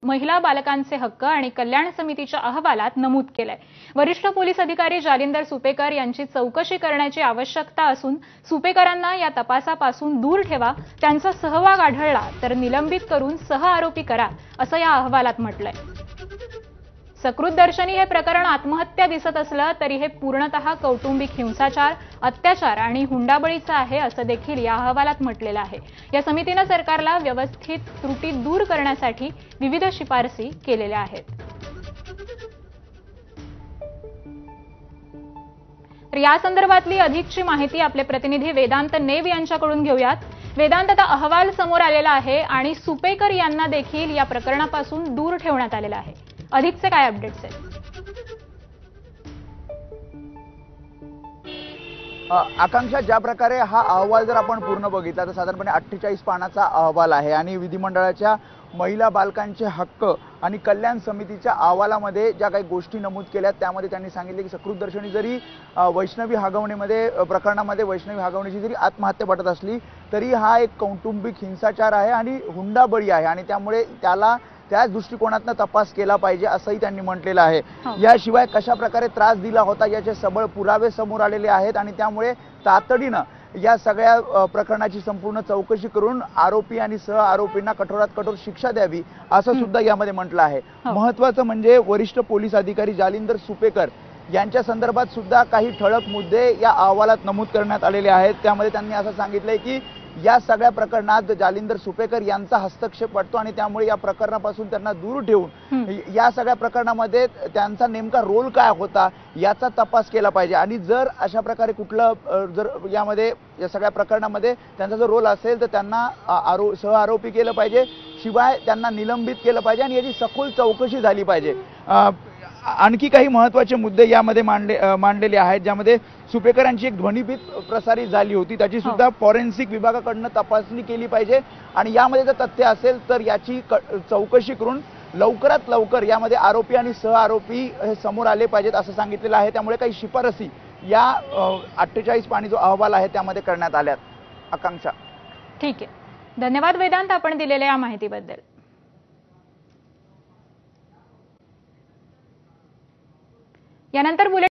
महिला बालकांचे हक्क आणि कल्याण समितीच्या अहवालात नमूद केलंय। वरिष्ठ पोलीस अधिकारी जालिंदर सुपेकर यांची चौकशी करण्याची आवश्यकता असून सुपेकरांना या तपासापासून दूर ठेवा, त्यांचा सहभाग आढळला तर निलंबित करून सहआरोपी करा, असं या अहवालात म्हटलंय। सकृतदर्शनी हे प्रकरण आत्महत्या दिसत असलं तरी हे पूर्णतः कौटुंबिक हिंसाचार, अत्याचार आणि हुंडाबळीचं आहे, असं देखील या अहवालात म्हटलेलं आहे। या समितीने सरकारला व्यवस्थित त्रुटी दूर करण्यासाठी विविध शिफारसी केलेल्या आहेत। तर या संदर्भातली अधिकची माहिती आपले प्रतिनिधी वेदांत नेव यांच्याकडून घेऊयात। वेदांत, आता अहवाल समोर आलेला आहे आणि सुपेकर यांना देखील या प्रकरणापासून दूर ठेवण्यात आलेलं आहे। अधिकचे काय अपडेट्स आहेत? आकांक्षा, ज्या प्रकारे हा अहवाल जर आपण पूर्ण बघितला तर साधारणपणे 48 पानाचा अहवाल आहे आणि विधिमंडळाच्या महिला बालकांचे हक्क आणि कल्याण समितीच्या अहवालामध्ये ज्या काही गोष्टी नमूद केल्या त्यामध्ये त्यांनी सांगितले की सकृतदर्शनी जरी वैष्णवी हगवणीमध्ये प्रकरणामध्ये वैष्णवी हगवणीची जरी आत्महत्या पटत असली तरी हा एक कौटुंबिक हिंसाचार आहे आणि हुंडाबळी आहे आणि त्यामुळे त्याला त्याच दृष्टिकोनातून तपास केला पाहिजे असंही त्यांनी म्हटलेलं आहे। याशिवाय कशा प्रकारे त्रास दिला होता याचे सबळ पुरावे समोर आलेले आहेत आणि त्यामुळे तातडीनं या सगळ्या प्रकरणाची संपूर्ण चौकशी करून आरोपी आणि सह आरोपींना कठोरात कठोर शिक्षा द्यावी असं सुद्धा यामध्ये म्हटलं आहे। महत्त्वाचं म्हणजे वरिष्ठ पोलीस अधिकारी जालिंदर सुपेकर यांच्या संदर्भात सुद्धा काही ठळक मुद्दे या अहवालात नमूद करण्यात आलेले आहेत। त्यामध्ये त्यांनी असं सांगितलंय की या सगळ्या प्रकरणात जालिंदर सुपेकर यांचा हस्तक्षेप वाटतो आणि त्यामुळे या प्रकरणापासून त्यांना दूर ठेवून या सगळ्या प्रकरणामध्ये त्यांचा नेमका रोल काय होता याचा तपास केला पाहिजे आणि जर अशा प्रकारे कुठलं जर यामध्ये या सगळ्या प्रकरणामध्ये त्यांचा जर रोल असेल तर त्यांना सहआरोपी केलं पाहिजे, शिवाय त्यांना निलंबित केलं पाहिजे आणि याची सखोल चौकशी झाली पाहिजे। आणखी काही महत्त्वाचे मुद्दे यामध्ये मांडलेले आहेत, ज्यामध्ये सुपेकरांची एक ध्वनिफीत प्रसारित झाली होती, त्याची सुद्धा फॉरेन्सिक विभागाकडून तपासणी केली पाहिजे आणि यामध्ये जर तथ्य असेल तर याची चौकशी करून लवकरात लवकर यामध्ये आरोपी आणि सहआरोपी हे समोर आले पाहिजेत असं सांगितलेलं आहे। त्यामुळे काही शिफारसी या 48 पानी जो अहवाल आहे त्यामध्ये करण्यात आल्यात। आकांक्षा, ठीक आहे, धन्यवाद वेदांत आपण दिलेल्या या माहितीबद्दल। यानंतर